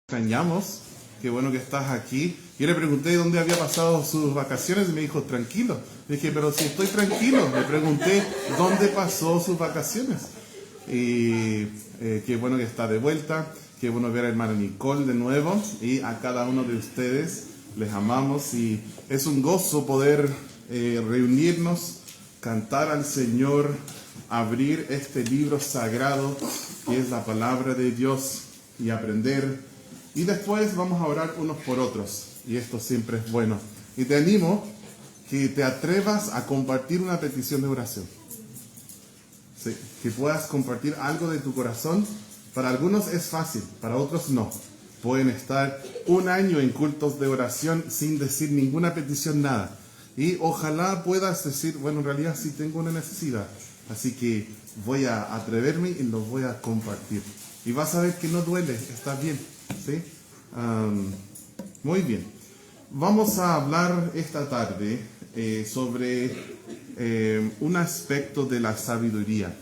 Extrañamos, qué bueno que estás aquí. Yo le pregunté dónde había pasado sus vacaciones y me dijo, tranquilo. Le dije, pero si estoy tranquilo. Le pregunté dónde pasó sus vacaciones. Y qué bueno que está de vuelta, qué bueno ver a hermana Nicole de nuevo. Y a cada uno de ustedes les amamos y es un gozo poder reunirnos, cantar al Señor, abrir este libro sagrado que es la palabra de Dios y aprender. Y después vamos a orar unos por otros. Y esto siempre es bueno. Y te animo que te atrevas a compartir una petición de oración. Sí, que puedas compartir algo de tu corazón. Para algunos es fácil, para otros no. Pueden estar un año en cultos de oración sin decir ninguna petición, nada. Y ojalá puedas decir, bueno, en realidad sí tengo una necesidad. Así que voy a atreverme y lo voy a compartir. Y vas a ver que no duele, está bien. ¿Sí? Muy bien. Vamos a hablar esta tarde sobre un aspecto de la sabiduría.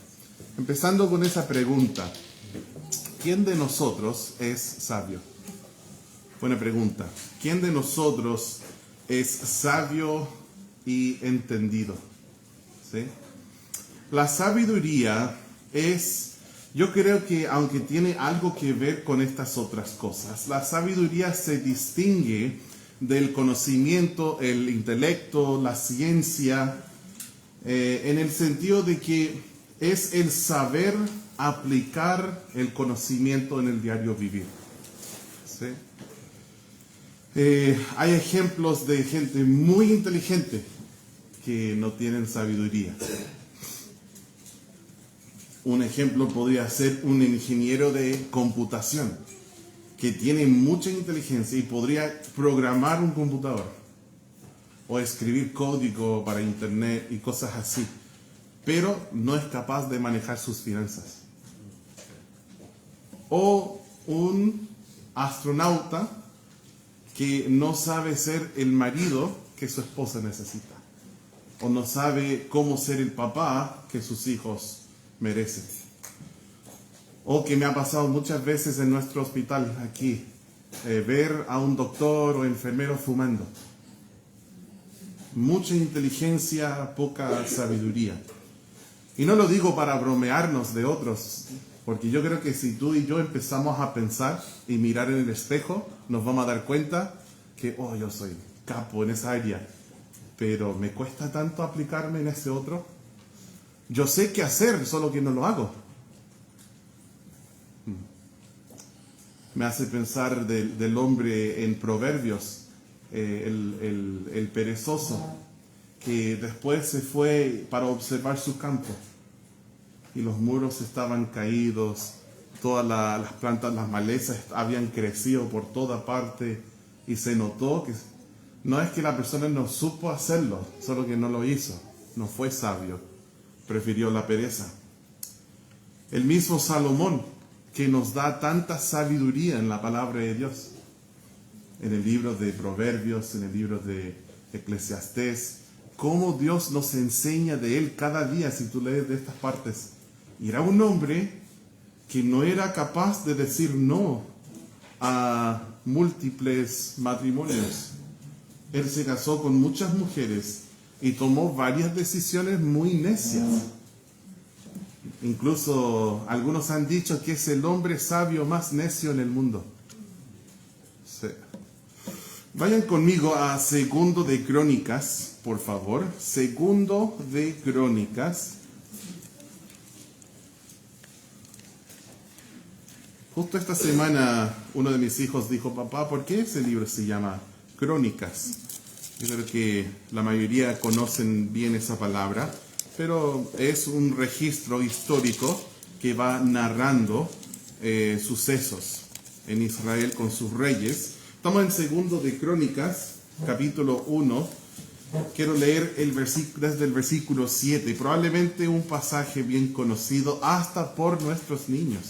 Empezando con esa pregunta. ¿Quién de nosotros es sabio? Buena pregunta. ¿Quién de nosotros es sabio y entendido? ¿Sí? La sabiduría es... Yo creo que aunque tiene algo que ver con estas otras cosas, la sabiduría se distingue del conocimiento, el intelecto, la ciencia, en el sentido de que es el saber aplicar el conocimiento en el diario vivir. ¿Sí? Hay ejemplos de gente muy inteligente que no tienen sabiduría. Un ejemplo podría ser un ingeniero de computación que tiene mucha inteligencia y podría programar un computador o escribir código para internet y cosas así, pero no es capaz de manejar sus finanzas. O un astronauta que no sabe ser el marido que su esposa necesita, o no sabe cómo ser el papá que sus hijos merecen. O que me ha pasado muchas veces en nuestro hospital aquí, ver a un doctor o enfermero fumando. Mucha inteligencia, poca sabiduría. Y no lo digo para bromearnos de otros, porque yo creo que si tú y yo empezamos a pensar y mirar en el espejo, nos vamos a dar cuenta que, yo soy capo en esa área, pero me cuesta tanto aplicarme en ese otro. Yo sé qué hacer, solo que no lo hago. Me hace pensar del hombre en Proverbios, el perezoso, que después se fue para observar su campo. Y los muros estaban caídos, todas las plantas, las malezas habían crecido por toda parte. Y se notó que no es que la persona no supo hacerlo, solo que no lo hizo, no fue sabio. Prefirió la pereza. El mismo Salomón, que nos da tanta sabiduría en la palabra de Dios, en el libro de Proverbios, en el libro de Eclesiastés, cómo Dios nos enseña de él cada día, si tú lees de estas partes. Y era un hombre que no era capaz de decir no a múltiples matrimonios. Él se casó con muchas mujeres y tomó varias decisiones muy necias. Incluso algunos han dicho que es el hombre sabio más necio en el mundo. Sí. Vayan conmigo a Segundo de Crónicas, por favor. Segundo de Crónicas. Justo esta semana uno de mis hijos dijo, papá, ¿por qué ese libro se llama Crónicas? Yo creo que la mayoría conocen bien esa palabra, pero es un registro histórico que va narrando sucesos en Israel con sus reyes. Estamos en Segundo de Crónicas, capítulo 1. Quiero leer desde el versículo 7, probablemente un pasaje bien conocido hasta por nuestros niños.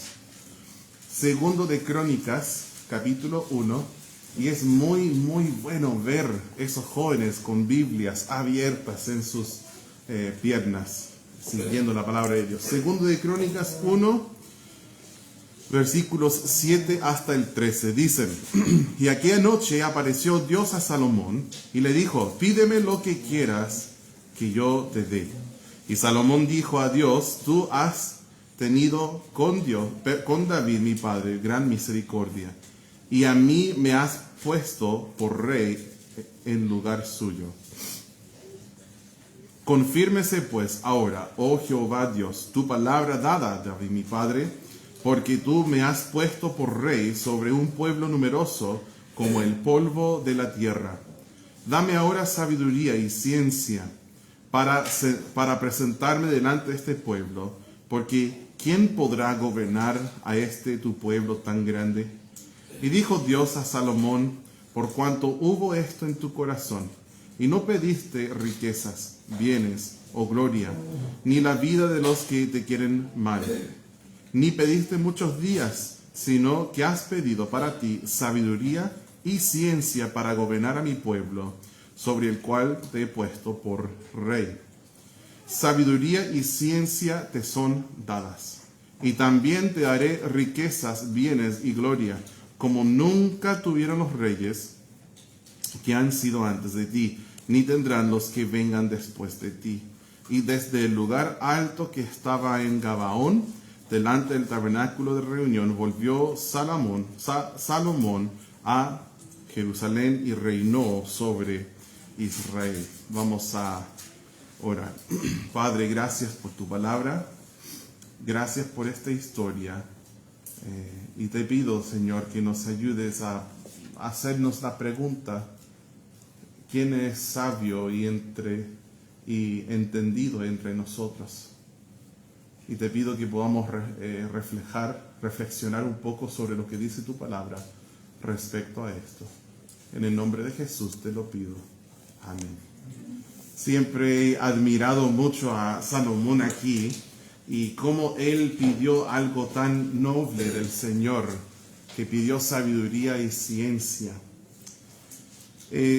Segundo de Crónicas, capítulo 1. Y es muy, muy bueno ver esos jóvenes con Biblias abiertas en sus piernas, siguiendo la palabra de Dios. Segundo de Crónicas 1, Versículos 7 hasta el 13 dicen: Y aquella noche apareció Dios a Salomón y le dijo: pídeme lo que quieras que yo te dé. Y Salomón dijo a Dios: tú has tenido con David mi padre gran misericordia, y a mí me has puesto por rey en lugar suyo. Confírmese pues ahora, oh Jehová Dios, tu palabra dada a David mi padre, porque tú me has puesto por rey sobre un pueblo numeroso como el polvo de la tierra. Dame ahora sabiduría y ciencia para presentarme delante de este pueblo, porque ¿quién podrá gobernar a este tu pueblo tan grande? Y dijo Dios a Salomón: por cuanto hubo esto en tu corazón, y no pediste riquezas, bienes o gloria, ni la vida de los que te quieren mal, ni pediste muchos días, sino que has pedido para ti sabiduría y ciencia para gobernar a mi pueblo, sobre el cual te he puesto por rey. Sabiduría y ciencia te son dadas, y también te daré riquezas, bienes y gloria, como nunca tuvieron los reyes que han sido antes de ti, ni tendrán los que vengan después de ti. Y desde el lugar alto que estaba en Gabaón, delante del tabernáculo de reunión, volvió Salomón a Jerusalén y reinó sobre Israel. Vamos a orar. Padre, gracias por tu palabra, gracias por esta historia, y te pido, Señor, que nos ayudes a hacernos la pregunta: ¿quién es sabio y entendido entre nosotros? Y te pido que podamos reflexionar un poco sobre lo que dice tu palabra respecto a esto. En el nombre de Jesús te lo pido. Amén. Siempre he admirado mucho a Salomón aquí y cómo él pidió algo tan noble del Señor, que pidió sabiduría y ciencia.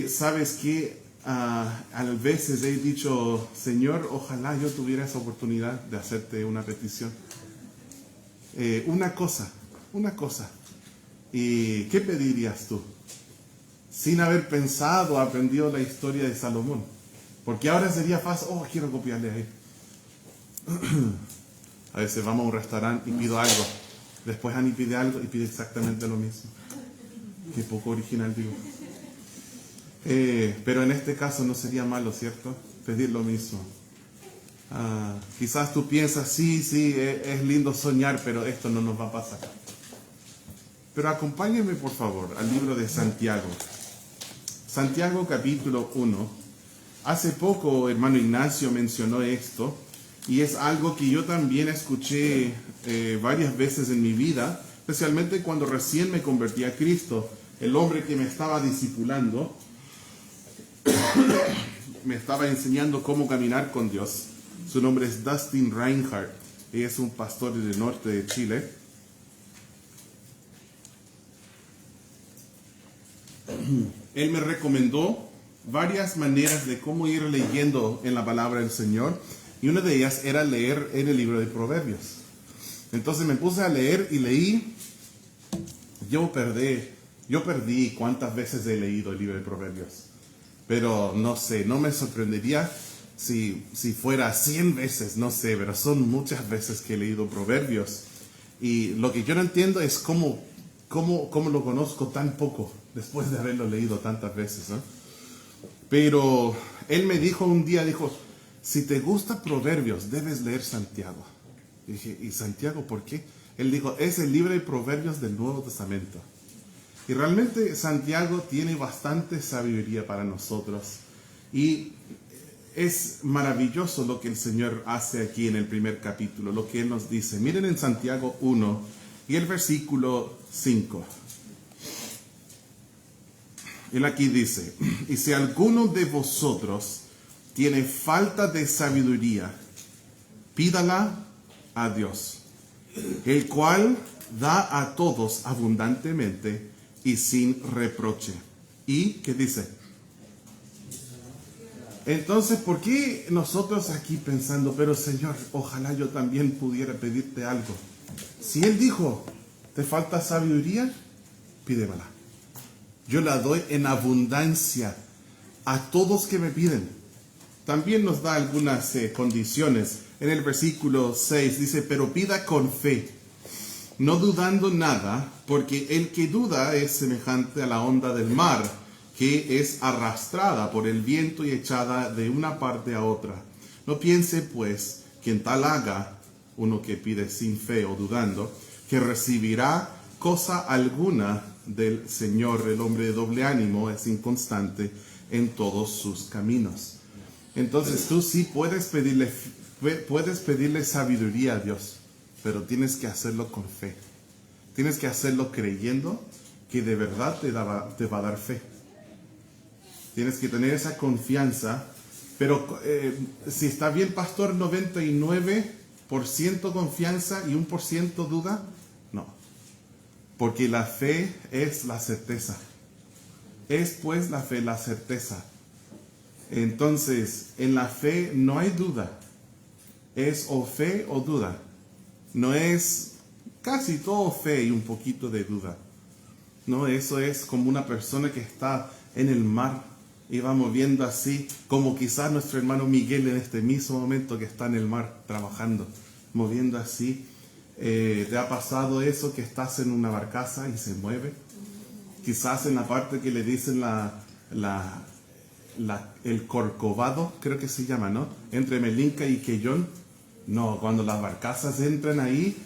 ¿Sabes qué? A veces he dicho: Señor, ojalá yo tuviera esa oportunidad de hacerte una petición. Una cosa. ¿Y qué pedirías tú? Sin haber pensado, aprendido la historia de Salomón. Porque ahora sería fácil: quiero copiarle a él. A veces vamos a un restaurante y pido algo. Después Ani pide algo y pide exactamente lo mismo. Qué poco original, digo. Pero en este caso no sería malo, ¿cierto? Pedir lo mismo. Quizás tú piensas: sí, es lindo soñar, pero esto no nos va a pasar. Pero acompáñenme, por favor, al libro de Santiago. Santiago capítulo 1. Hace poco hermano Ignacio mencionó esto, y es algo que yo también escuché varias veces en mi vida, especialmente cuando recién me convertí a Cristo. El hombre que me estaba discipulando me estaba enseñando cómo caminar con Dios. Su nombre es Dustin Reinhardt. Él es un pastor del norte de Chile. Él me recomendó varias maneras de cómo ir leyendo en la palabra del Señor, y una de ellas era leer en el libro de Proverbios. Entonces me puse a leer y leí. Yo perdí cuántas veces he leído el libro de Proverbios. Pero no sé, no me sorprendería si fuera 100 veces, no sé, pero son muchas veces que he leído Proverbios. Y lo que yo no entiendo es cómo lo conozco tan poco después de haberlo leído tantas veces, ¿no? Pero él me dijo un día, si te gusta Proverbios, debes leer Santiago. Y dije: ¿y Santiago por qué? Él dijo: es el libro de Proverbios del Nuevo Testamento. Y realmente Santiago tiene bastante sabiduría para nosotros. Y es maravilloso lo que el Señor hace aquí en el primer capítulo, lo que Él nos dice. Miren en Santiago 1 y el versículo 5. Él aquí dice: y si alguno de vosotros tiene falta de sabiduría, pídala a Dios, el cual da a todos abundantemente y sin reproche. ¿Y qué dice? Entonces, ¿por qué nosotros aquí pensando: pero Señor, ojalá yo también pudiera pedirte algo? Si Él dijo: ¿Te falta sabiduría? Pídemela. Yo la doy en abundancia a todos que me piden. También nos da algunas condiciones. En el versículo 6 dice, pero pida con fe, no dudando nada, porque el que duda es semejante a la onda del mar, que es arrastrada por el viento y echada de una parte a otra. No piense, pues, quien tal haga, uno que pide sin fe o dudando, que recibirá cosa alguna del Señor. El hombre de doble ánimo es inconstante en todos sus caminos. Entonces tú sí puedes pedirle sabiduría a Dios, pero tienes que hacerlo con fe. Tienes que hacerlo creyendo que de verdad te va a dar fe. Tienes que tener esa confianza. Pero si está bien, pastor, 99% confianza y 1% duda, no. Porque la fe es la certeza. Es pues la fe la certeza. Entonces, en la fe no hay duda. Es o fe o duda. No es casi todo fe y un poquito de duda. No, eso es como una persona que está en el mar y va moviendo así, como quizás nuestro hermano Miguel en este mismo momento que está en el mar trabajando, moviendo así. ¿Te ha pasado eso que estás en una barcaza y se mueve? Quizás en la parte que le dicen el Corcovado, creo que se llama, ¿no? Entre Melinca y Quellón. No, cuando las barcazas entran ahí.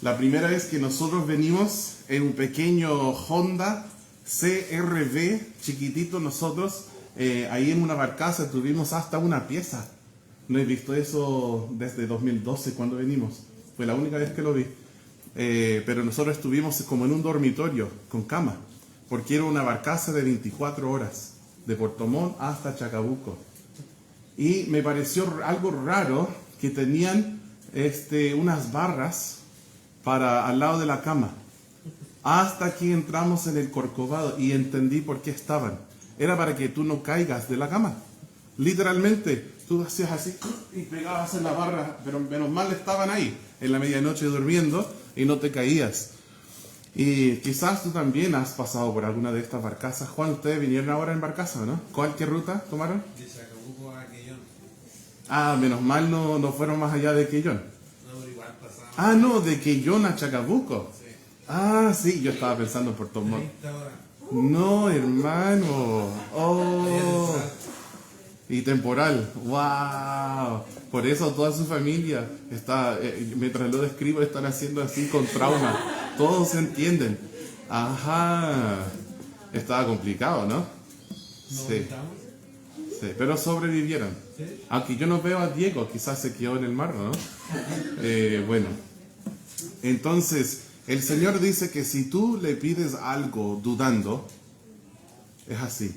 La primera vez que nosotros venimos en un pequeño Honda CRV, chiquitito nosotros, ahí en una barcaza tuvimos hasta una pieza. No he visto eso desde 2012 cuando venimos. Fue la única vez que lo vi. Pero nosotros estuvimos como en un dormitorio con cama, porque era una barcaza de 24 horas, de Puerto Montt hasta Chacabuco. Y me pareció algo raro que tenían unas barras al lado de la cama. Hasta que entramos en el Corcovado y entendí por qué estaban. Era para que tú no caigas de la cama. Literalmente, tú hacías así y pegabas en la barra, pero menos mal estaban ahí en la medianoche durmiendo y no te caías. Y quizás tú también has pasado por alguna de estas barcazas. Juan, ustedes vinieron ahora en barcaza, ¿no? ¿Qué ruta tomaron? De Chacabuco a Quellón. Ah, menos mal no fueron más allá de Quellón. No, pero igual pasamos. Ah, no, de Quellón a Chacabuco. Sí. Ah, sí, yo estaba pensando en Puerto Montt. 30 horas. No, hermano. Oh. Y temporal. Wow. Por eso toda su familia está, mientras lo describo, están haciendo así con trauma. Todos se entienden. Ajá. Estaba complicado, ¿no? Sí. Sí, pero sobrevivieron. ¿Sí? Aunque yo no veo a Diego, quizás se quedó en el mar, ¿no? Bueno. Entonces, el Señor dice que si tú le pides algo dudando, es así.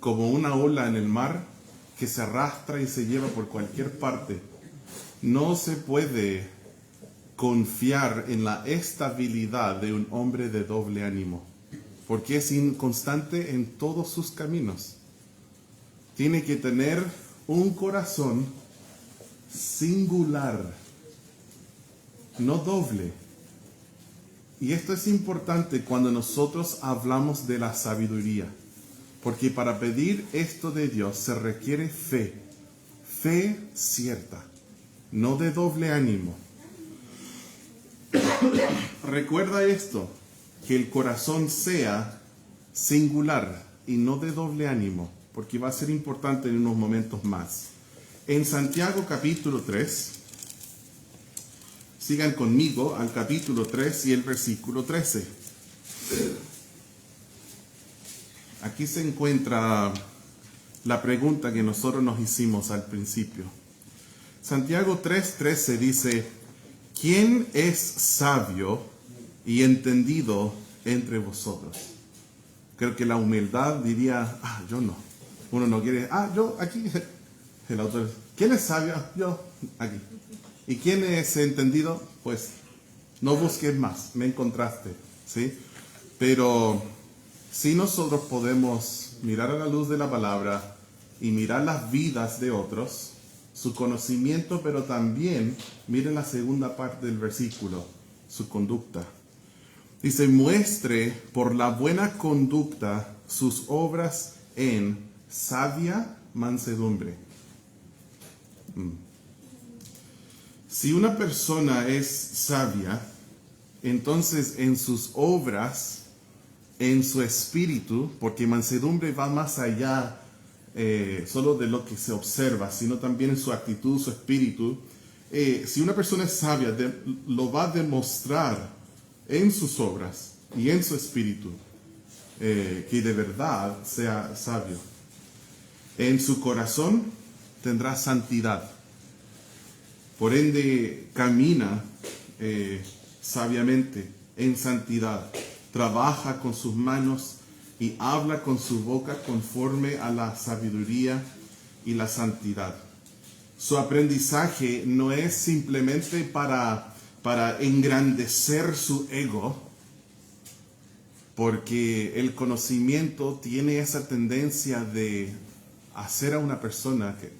Como una ola en el mar que se arrastra y se lleva por cualquier parte. No se puede confiar en la estabilidad de un hombre de doble ánimo, porque es inconstante en todos sus caminos. Tiene que tener un corazón singular, no doble. Y esto es importante cuando nosotros hablamos de la sabiduría, porque para pedir esto de Dios se requiere fe, fe cierta, no de doble ánimo. Recuerda esto, que el corazón sea singular y no de doble ánimo, porque va a ser importante en unos momentos más. En Santiago capítulo 3, sigan conmigo al capítulo 3 y el versículo 13. Aquí se encuentra la pregunta que nosotros nos hicimos al principio. Santiago 3:13 dice: ¿quién es sabio y entendido entre vosotros? Creo que la humildad diría: yo no. Uno no quiere, yo aquí. El autor, ¿quién es sabio? Yo aquí. ¿Y quién es entendido? Pues no busques más, me encontraste, ¿sí? Pero si nosotros podemos mirar a la luz de la palabra y mirar las vidas de otros, su conocimiento, pero también, miren la segunda parte del versículo, su conducta. Dice, muestre por la buena conducta sus obras en sabia mansedumbre. Si una persona es sabia, entonces en sus obras, en su espíritu, porque mansedumbre va más allá solo de lo que se observa, sino también en su actitud, su espíritu. Si una persona es sabia, lo va a demostrar en sus obras y en su espíritu, que de verdad sea sabio. En su corazón tendrá santidad. Por ende, camina sabiamente en santidad. Trabaja con sus manos y habla con su boca conforme a la sabiduría y la santidad. Su aprendizaje no es simplemente para engrandecer su ego, porque el conocimiento tiene esa tendencia de hacer a una persona que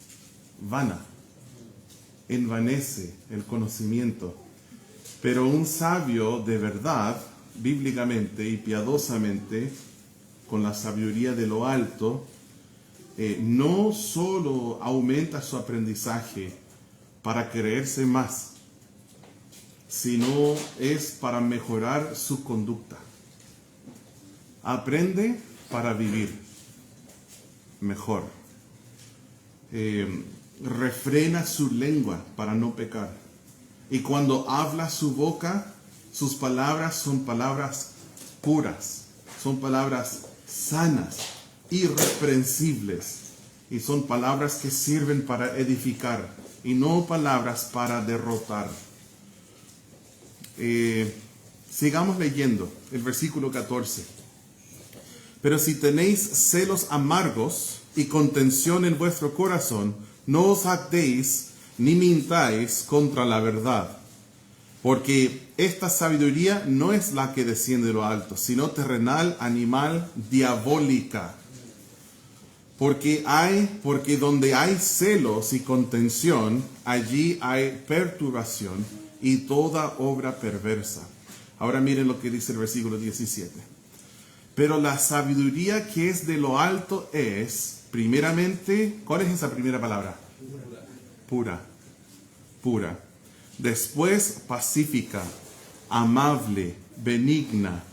vana, envanece el conocimiento. Pero un sabio de verdad, bíblicamente y piadosamente, con la sabiduría de lo alto, no solo aumenta su aprendizaje para creerse más, sino es para mejorar su conducta. Aprende para vivir mejor. Refrena su lengua para no pecar. Y cuando habla su boca, sus palabras son palabras puras, son palabras sanas, irreprensibles, y son palabras que sirven para edificar y no palabras para derrotar. Sigamos leyendo el versículo 14. Pero si tenéis celos amargos y contención en vuestro corazón, no os jactéis ni mintáis contra la verdad, porque esta sabiduría no es la que desciende de lo alto, sino terrenal, animal, diabólica. Porque donde hay celos y contención, allí hay perturbación y toda obra perversa. Ahora miren lo que dice el versículo 17. Pero la sabiduría que es de lo alto es, primeramente, ¿cuál es esa primera palabra? Pura. Pura. Después, pacífica, amable, benigna,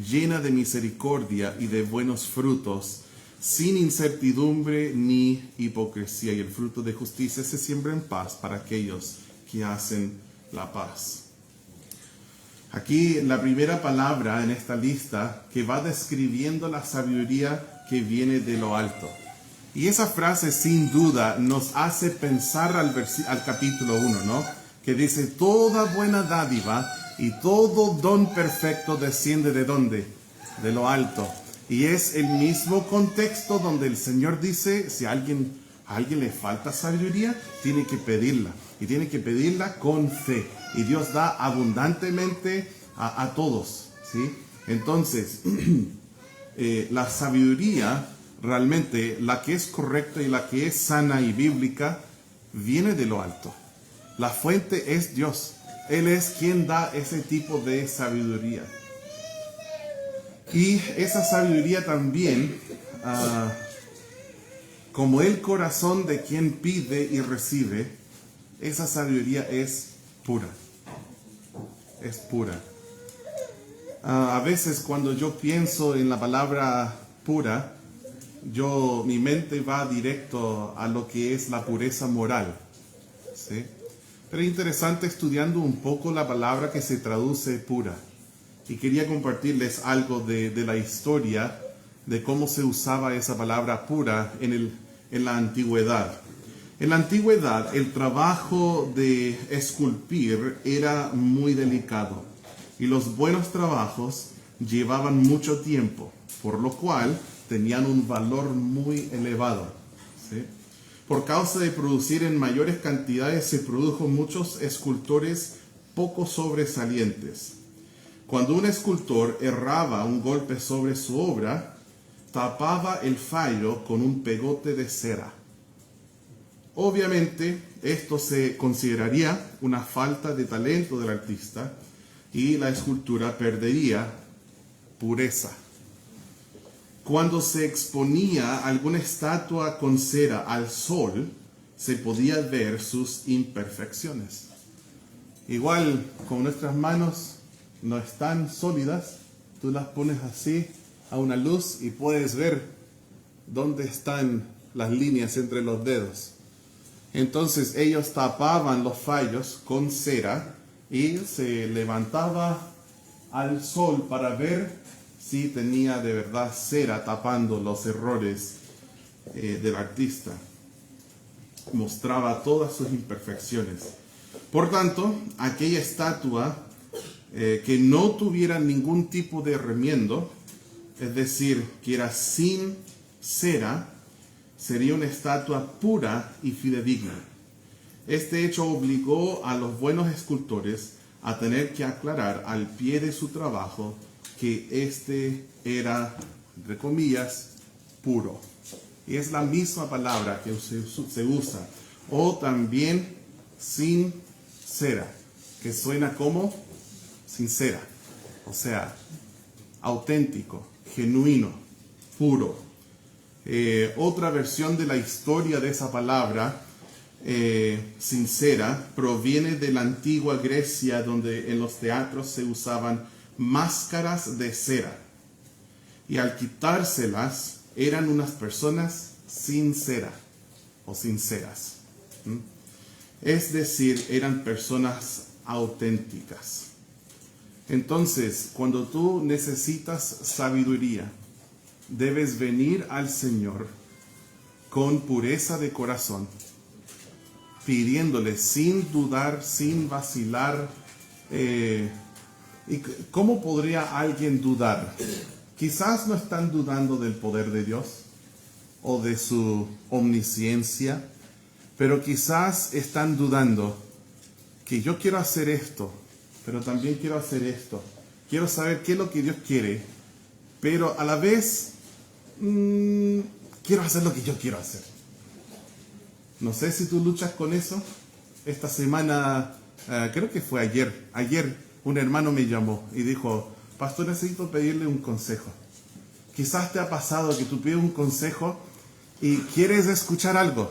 llena de misericordia y de buenos frutos, sin incertidumbre ni hipocresía. Y el fruto de justicia se siembra en paz para aquellos que hacen la paz. Aquí la primera palabra en esta lista que va describiendo la sabiduría que viene de lo alto. Y esa frase sin duda nos hace pensar al capítulo 1, ¿no? Que dice, toda buena dádiva y todo don perfecto desciende ¿de dónde? De lo alto. Y es el mismo contexto donde el Señor dice, si a alguien le falta sabiduría, tiene que pedirla. Y tiene que pedirla con fe. Y Dios da abundantemente a todos, ¿sí? Entonces, la sabiduría, realmente, la que es correcta y la que es sana y bíblica, viene de lo alto. La fuente es Dios. Él es quien da ese tipo de sabiduría. Y esa sabiduría también, como el corazón de quien pide y recibe, esa sabiduría es pura. Es pura. A veces cuando yo pienso en la palabra pura, mi mente va directo a lo que es la pureza moral, ¿sí? Pero es interesante estudiando un poco la palabra que se traduce pura. Y quería compartirles algo de la historia de cómo se usaba esa palabra pura en la antigüedad. En la antigüedad, el trabajo de esculpir era muy delicado y los buenos trabajos llevaban mucho tiempo, por lo cual tenían un valor muy elevado, ¿sí? Por causa de producir en mayores cantidades, se produjo muchos escultores poco sobresalientes. Cuando un escultor erraba un golpe sobre su obra, tapaba el fallo con un pegote de cera. Obviamente, esto se consideraría una falta de talento del artista y la escultura perdería pureza. Cuando se exponía alguna estatua con cera al sol, se podía ver sus imperfecciones. Igual, con nuestras manos no están sólidas, tú las pones así a una luz y puedes ver dónde están las líneas entre los dedos. Entonces ellos tapaban los fallos con cera y se levantaba al sol para ver si tenía de verdad cera tapando los errores del artista. Mostraba todas sus imperfecciones. Por tanto, aquella estatua que no tuviera ningún tipo de remiendo, es decir, que era sin cera, sería una estatua pura y fidedigna. Este hecho obligó a los buenos escultores a tener que aclarar al pie de su trabajo que este era, entre comillas, puro. Y es la misma palabra que se usa. O también sin cera, que suena como sincera. O sea, auténtico, genuino, puro. Otra versión de la historia de esa palabra, sincera, proviene de la antigua Grecia, donde en los teatros se usaban máscaras de cera. Y al quitárselas, eran unas personas sin cera o sinceras. Es decir, eran personas auténticas. Entonces, cuando tú necesitas sabiduría, debes venir al Señor con pureza de corazón, pidiéndole sin dudar, sin vacilar. ¿Y cómo podría alguien dudar? Quizás no están dudando del poder de Dios o de su omnisciencia, pero quizás están dudando que yo quiero hacer esto, pero también quiero hacer esto. Quiero saber qué es lo que Dios quiere, pero a la vez quiero hacer lo que yo quiero hacer. No sé si tú luchas con eso. Esta semana, creo que fue ayer un hermano me llamó y dijo: pastor, necesito pedirle un consejo. Quizás te ha pasado que tú pides un consejo y quieres escuchar algo.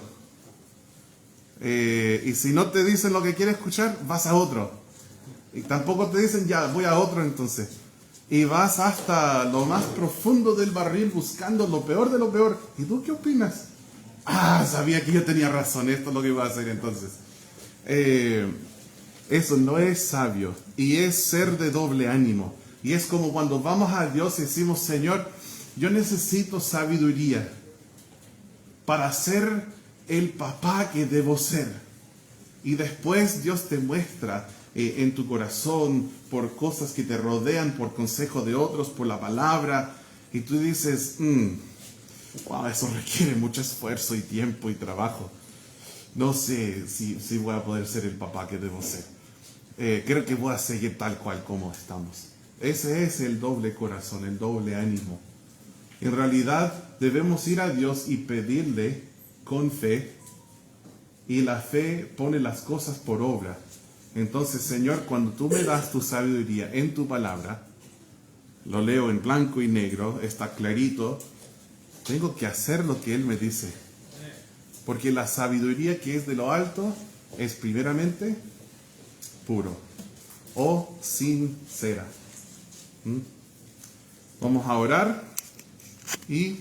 Y si no te dicen lo que quieres escuchar, vas a otro. Y tampoco te dicen, ya, voy a otro entonces. Y vas hasta lo más profundo del barril buscando lo peor de lo peor. ¿Y tú qué opinas? Sabía que yo tenía razón, esto es lo que iba a hacer entonces. Eso no es sabio y es ser de doble ánimo. Y es como cuando vamos a Dios y decimos: Señor, yo necesito sabiduría para ser el papá que debo ser. Y después Dios te muestra en tu corazón, por cosas que te rodean, por consejo de otros, por la palabra, y tú dices: wow, eso requiere mucho esfuerzo y tiempo y trabajo. No sé si voy a poder ser el papá que debo ser. Creo que voy a seguir tal cual como estamos. Ese es el doble corazón, el doble ánimo. En realidad debemos ir a Dios y pedirle con fe, y la fe pone las cosas por obra. Entonces, Señor, cuando tú me das tu sabiduría en tu palabra, lo leo en blanco y negro, está clarito, tengo que hacer lo que Él me dice. Porque la sabiduría que es de lo alto es primeramente puro o sincera. Vamos a orar y